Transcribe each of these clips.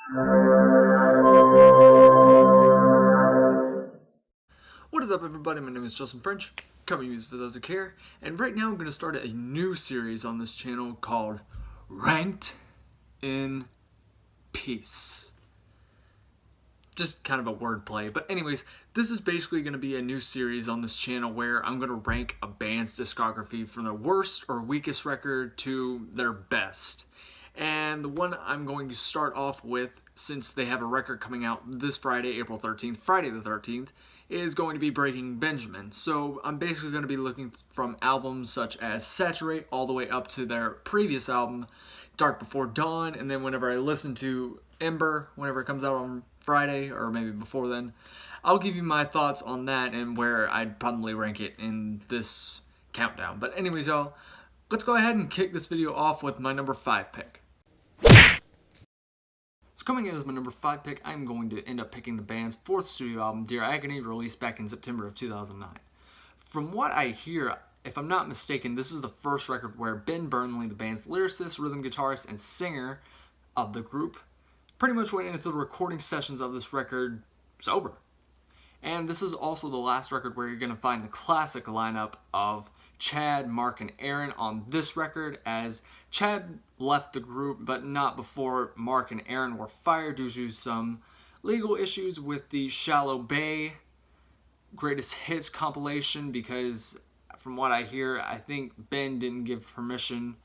What is up, everybody? My name is Justin French, cover music for those who care, and right now I'm going to start a new series on this channel called Ranked in Peace. Just kind of a wordplay, but anyways, this is basically going to be a new series on this channel where I'm going to rank a band's discography from their worst or weakest record to their best. And the one I'm going to start off with, since they have a record coming out this Friday, April 13th, Friday the 13th, is going to be Breaking Benjamin. So I'm basically going to be looking from albums such as Saturate all the way up to their previous album, Dark Before Dawn, and then whenever I listen to Ember, whenever it comes out on Friday, or maybe before then, I'll give you my thoughts on that and where I'd probably rank it in this countdown. But anyways, y'all, let's go ahead and kick this video off with my number 5 pick. So coming in as my number 5 pick, I'm going to end up picking the band's 4th studio album, Dear Agony, released back in September of 2009. From what I hear, if I'm not mistaken, this is the first record where Ben Burnley, the band's lyricist, rhythm guitarist, and singer of the group, pretty much went into the recording sessions of this record sober. And this is also the last record where you're going to find the classic lineup of Chad, Mark, and Aaron on this record, as Chad left the group, but not before Mark and Aaron were fired due to some legal issues with the Shallow Bay Greatest Hits compilation, because from what I hear, I think Ben didn't give permission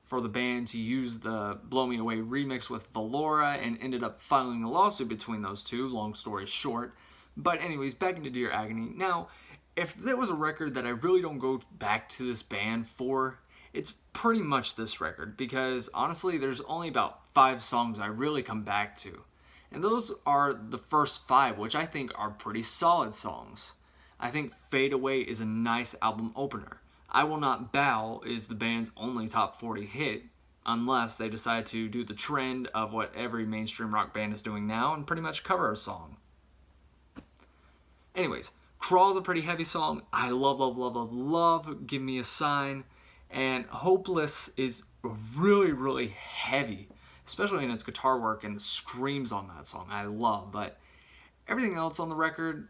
for the band to use the Blow Me Away remix with Valora and ended up filing a lawsuit between those two, long story short. But anyways, back into Dear Agony. Now, if there was a record that I really don't go back to this band for, it's pretty much this record, because honestly, there's only about 5 songs I really come back to. And those are the first 5, which I think are pretty solid songs. I think Fade Away is a nice album opener. I Will Not Bow is the band's only top 40 hit, unless they decide to do the trend of what every mainstream rock band is doing now and pretty much cover a song. Anyways, Crawl's a pretty heavy song. I love, love, love, love, love Give Me a Sign. And Hopeless is really, really heavy, especially in its guitar work and the screams on that song I love. But everything else on the record,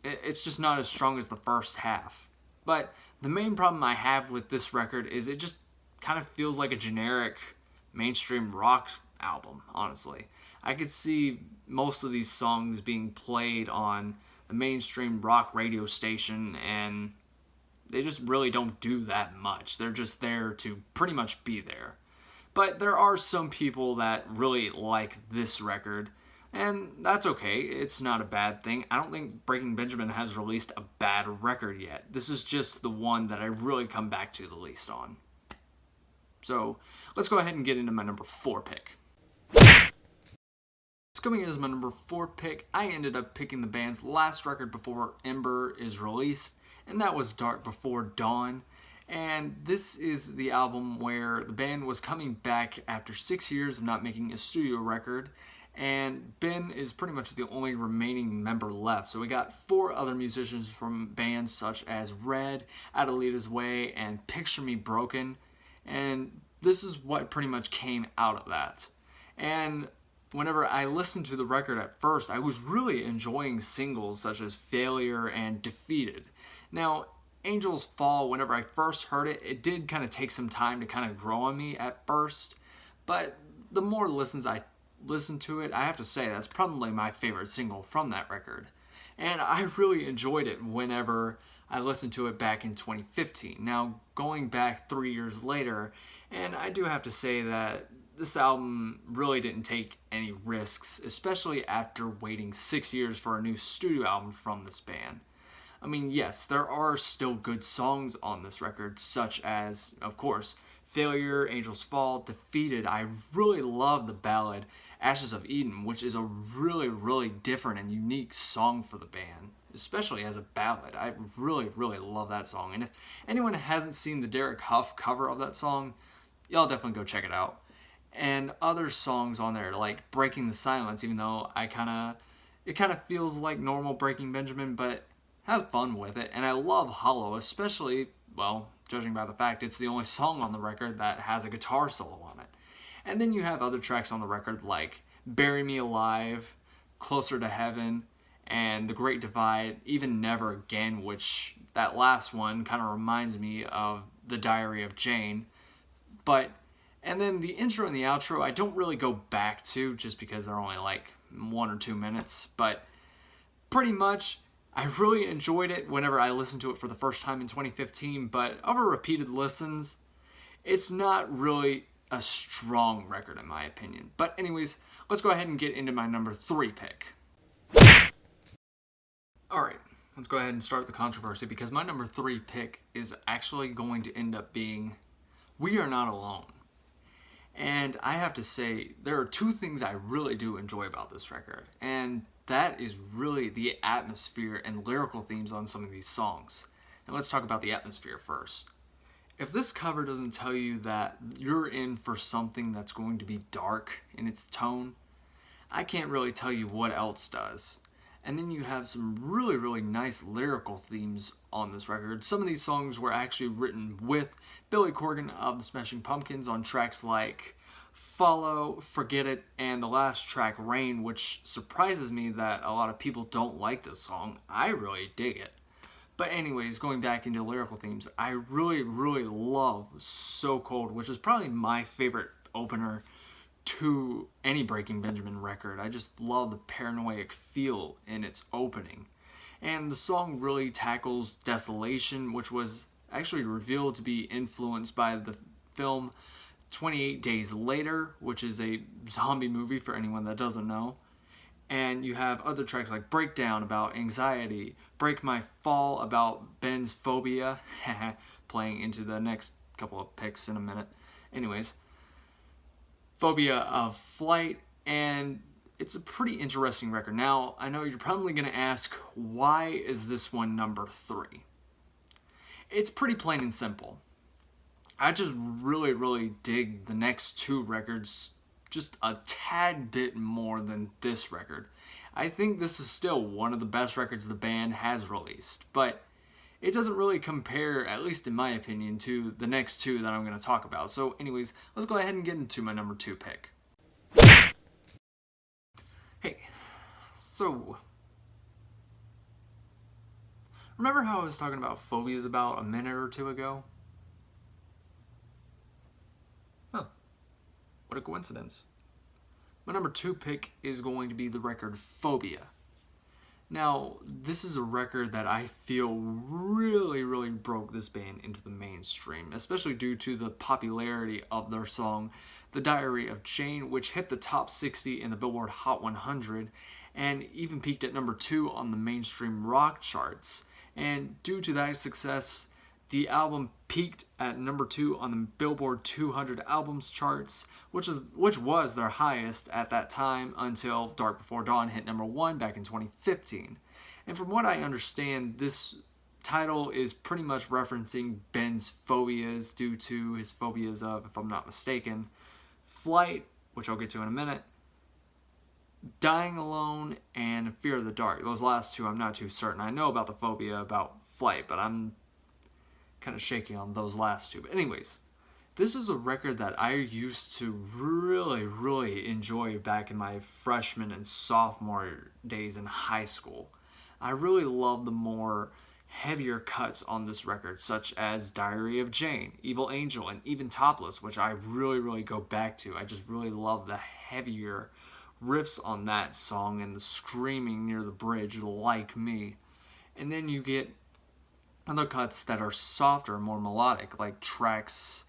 it's just not as strong as the first half. But the main problem I have with this record is it just kind of feels like a generic mainstream rock album, honestly. I could see most of these songs being played on the mainstream rock radio station, and they just really don't do that much. They're just there to pretty much be there. But there are some people that really like this record, and that's okay. It's not a bad thing. I don't think Breaking Benjamin has released a bad record yet. This is just the one that I really come back to the least on. So let's go ahead and get into my number 4 pick. Coming in as my number 4 pick, I ended up picking the band's last record before Ember is released, and that was Dark Before Dawn. And this is the album where the band was coming back after 6 years of not making a studio record, and Ben is pretty much the only remaining member left. So we got 4 other musicians from bands such as Red, Adelita's Way, and Picture Me Broken, and this is what pretty much came out of that. And whenever I listened to the record at first, I was really enjoying singles such as Failure and Defeated. Now, Angels Fall, whenever I first heard it, it did kind of take some time to kind of grow on me at first, but the more listens I listened to it, I have to say that's probably my favorite single from that record. And I really enjoyed it whenever I listened to it back in 2015. Now, going back 3 years later, and I do have to say that this album really didn't take any risks, especially after waiting 6 years for a new studio album from this band. I mean, yes, there are still good songs on this record, such as, of course, Failure, Angels Fall, Defeated. I really love the ballad Ashes of Eden, which is a really, really different and unique song for the band, especially as a ballad. I really, really love that song. And if anyone hasn't seen the Derek Huff cover of that song, y'all definitely go check it out. And other songs on there, like Breaking the Silence, even though it kind of feels like normal Breaking Benjamin, but has fun with it. And I love Hollow, especially, well, judging by the fact it's the only song on the record that has a guitar solo on it. And then you have other tracks on the record like Bury Me Alive, Closer to Heaven, and The Great Divide, even Never Again, which that last one kind of reminds me of The Diary of Jane. And then the intro and the outro, I don't really go back to just because they're only like 1 or 2 minutes, but pretty much I really enjoyed it whenever I listened to it for the first time in 2015, but over repeated listens, it's not really a strong record in my opinion. But anyways, let's go ahead and get into my number 3 pick. Alright, let's go ahead and start the controversy because my number 3 pick is actually going to end up being We Are Not Alone. And I have to say, there are 2 things I really do enjoy about this record, and that is really the atmosphere and lyrical themes on some of these songs. And let's talk about the atmosphere first. If this cover doesn't tell you that you're in for something that's going to be dark in its tone, I can't really tell you what else does. And then you have some really, really nice lyrical themes on this record. Some of these songs were actually written with Billy Corgan of the Smashing Pumpkins on tracks like Follow, Forget It, and the last track, Rain, which surprises me that a lot of people don't like this song. I really dig it. But anyways, going back into lyrical themes, I really, really love So Cold, which is probably my favorite opener to any Breaking Benjamin record. I just love the paranoid feel in its opening. And the song really tackles desolation, which was actually revealed to be influenced by the film 28 Days Later, which is a zombie movie for anyone that doesn't know. And you have other tracks like Breakdown about anxiety, Break My Fall about Ben's phobia, playing into the next couple of picks in a minute. Anyways, Phobia of Flight, and it's a pretty interesting record. Now, I know you're probably going to ask, why is this one number 3? It's pretty plain and simple. I just really, really dig the next 2 records just a tad bit more than this record. I think this is still one of the best records the band has released, but it doesn't really compare, at least in my opinion, to the next 2 that I'm going to talk about. So anyways, let's go ahead and get into my number 2 pick. Hey, so remember how I was talking about phobias about a minute or 2 ago? Huh, what a coincidence. My number 2 pick is going to be the record Phobia. Now, this is a record that I feel really, really broke this band into the mainstream, especially due to the popularity of their song, The Diary of Jane, which hit the top 60 in the Billboard Hot 100, and even peaked at number 2 on the mainstream rock charts. And due to that success, the album peaked at number 2 on the Billboard 200 albums charts, which was their highest at that time until Dark Before Dawn hit number 1 back in 2015. And from what I understand, this title is pretty much referencing Ben's phobias due to his phobias of, if I'm not mistaken, flight, which I'll get to in a minute, dying alone, and fear of the dark. Those last 2 I'm not too certain. I know about the phobia about flight, but I'm kind of shaky on those last 2. But anyways, this is a record that I used to really, really enjoy back in my freshman and sophomore days in high school. I really love the more heavier cuts on this record, such as Diary of Jane, Evil Angel, and even Topless, which I really, really go back to. I just really love the heavier riffs on that song and the screaming near the bridge, Like Me. And then you get other cuts that are softer, more melodic, like tracks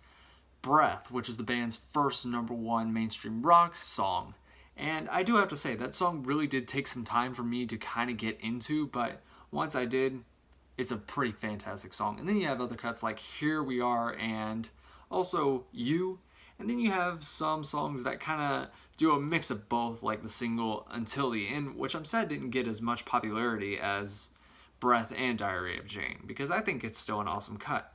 Breath, which is the band's first number 1 mainstream rock song. And I do have to say, that song really did take some time for me to kind of get into, but once I did, it's a pretty fantastic song. And then you have other cuts like Here We Are and also You. And then you have some songs that kind of do a mix of both, like the single Until the End, which I'm sad didn't get as much popularity as Breath and Diary of Jane, because I think it's still an awesome cut.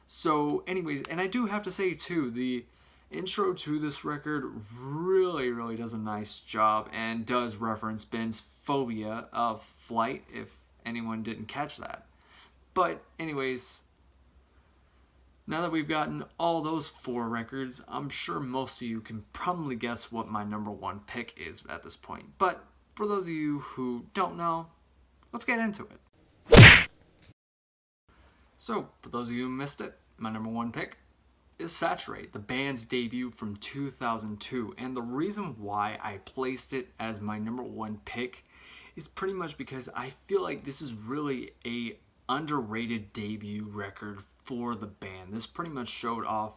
So anyways, and I do have to say too, the intro to this record really, really does a nice job and does reference Ben's phobia of flight, if anyone didn't catch that. But anyways, Now that we've gotten all those 4 records, I'm sure most of you can probably guess what my number 1 pick is at this point. But for those of you who don't know, let's get into it. So, for those of you who missed it, my number 1 pick is Saturate, the band's debut from 2002. And the reason why I placed it as my number 1 pick is pretty much because I feel like this is really a underrated debut record for the band. This pretty much showed off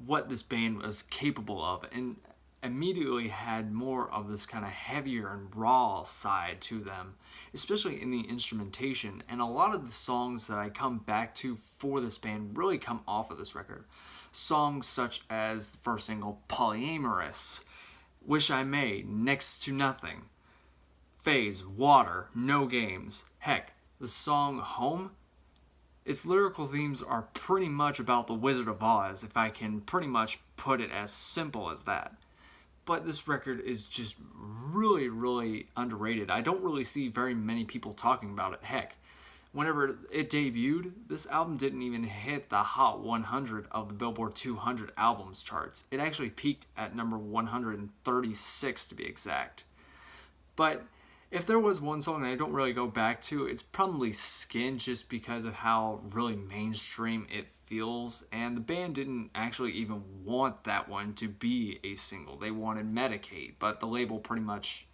what this band was capable of and immediately had more of this kind of heavier and raw side to them, especially in the instrumentation. And a lot of the songs that I come back to for this band really come off of this record. Songs such as the first single, Polyamorous, Wish I May, Next to Nothing, Phase, Water, No Games. Heck, the song Home, its lyrical themes are pretty much about the Wizard of Oz, if I can pretty much put it as simple as that. But this record is just really, really underrated. I don't really see very many people talking about it. Heck, whenever it debuted, this album didn't even hit the Hot 100 of the Billboard 200 albums charts. It actually peaked at number 136 to be exact. But if there was one song that I don't really go back to, it's probably Skin, just because of how really mainstream it feels. And the band didn't actually even want that one to be a single. They wanted Medicate, but the label pretty much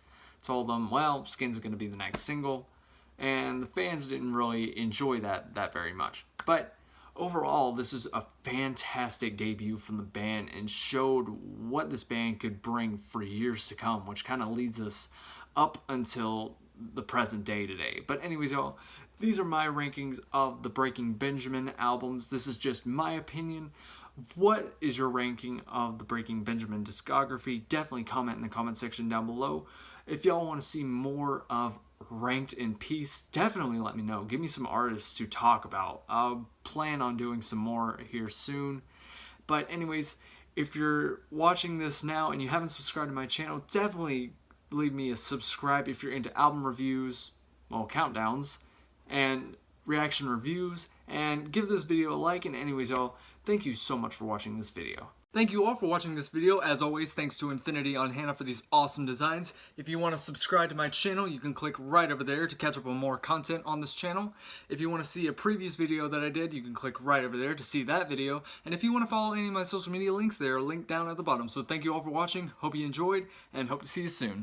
told them, well, Skin's going to be the next single. And the fans didn't really enjoy that very much. But overall, this is a fantastic debut from the band and showed what this band could bring for years to come, which kind of leads us up until the present day today. But anyways, y'all, these are my rankings of the Breaking Benjamin albums. This is just my opinion. What is your ranking of the Breaking Benjamin discography? Definitely comment in the comment section down below. If y'all want to see more of Ranked in Peace, definitely let me know. Give me some artists to talk about. I'll plan on doing some more here soon. But anyways, if you're watching this now and you haven't subscribed to my channel, definitely leave me a subscribe if you're into album reviews, well, countdowns, and reaction reviews, and give this video a like. And anyways, y'all, thank you so much for watching this video. Thank you all for watching this video. As always, thanks to Infinity on Hannah for these awesome designs. If you want to subscribe to my channel, you can click right over there to catch up on more content on this channel. If you want to see a previous video that I did, you can click right over there to see that video. And if you want to follow any of my social media links, they are linked down at the bottom. So thank you all for watching. Hope you enjoyed, and hope to see you soon.